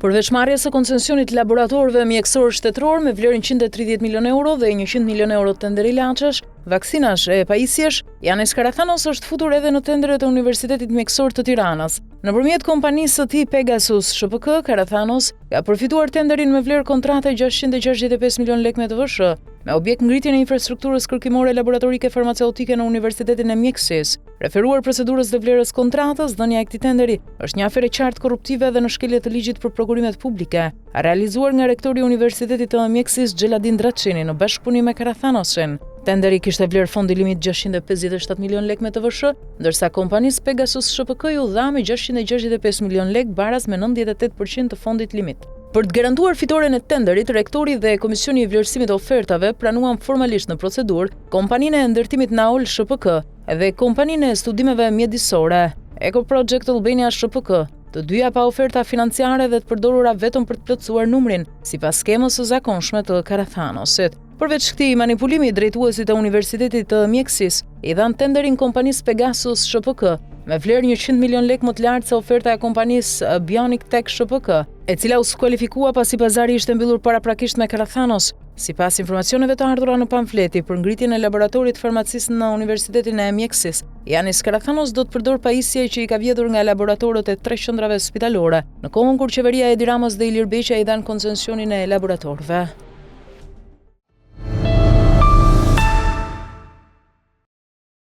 Përveç marrjes së koncesionit laboratorëve mjekësor shtetëror me vlerën 130 milion euro dhe 100 milion euro tender ilaçesh, vaksinash e pajisjesh, Yanis Karathanos është futur edhe në tenderet e Universitetit Mjekësor të Tiranës. Nëpërmjet kompanisë së tij Pegasus ShPK, Karathanos ka përfituar tenderin me vlerë kontrate 665 milion lekë me të VSH, me objekt ngritjen e infrastrukturës kërkimore laboratorike farmaceutike në Universitetin e Mjekësisë. Referuar procedurës dhe vlerës kontratës, dhënia e këtij tenderi është një aferë qartë korruptive dhe në shkelje të ligjit për prokurimet publike, realizuar nga rektori i Universitetit të Mjekësisë Xheladin Draçini në bashkëpunim me Karathanosin. Tenderi kishte vlerë fondi limit 657 milion lekë me të VSH, ndërsa kompanisë Pegasus ShPK u dha me 665 milion lekë baraz me 98% të fondit limit. Për të garantuar fitoren e tenderit, rektori dhe Komisioni i Vlerësimit të Ofertave pranuan formalisht në procedurë kompaninë e ndërtimit Naol ShPK dhe kompaninë e studimeve mjedisore Eco Project Albania ShPK, të dyja pa oferta financiare dhe të përdorura vetëm për të plotësuar numrin, sipas skemës së zakonshme të Karathanosit. Përveç këtij manipulimi, drejtuesit e Universitetit të Mjekësisë i dhanë tenderin kompanisë Pegasus ShPK me vlerë 100 milion lekë më të lartë se oferta e kompanisë Bionic Tech ShPK, e cila u skualifikua pasi pazari ishte mbyllur paraprakisht me Karathanos. Sipas informacioneve të ardhura në pamfleti për ngritjen e laboratorit farmacisë në Universitetin e Mjekësisë, Yanis Karathanos do të përdor pajisje që i ka vjedhur nga laboratorët e 3 qendrave spitalore, në kohën kur qeveria e Edi Ramës dhe Ilir Beqia i dhanë koncesionin e laboratorëve.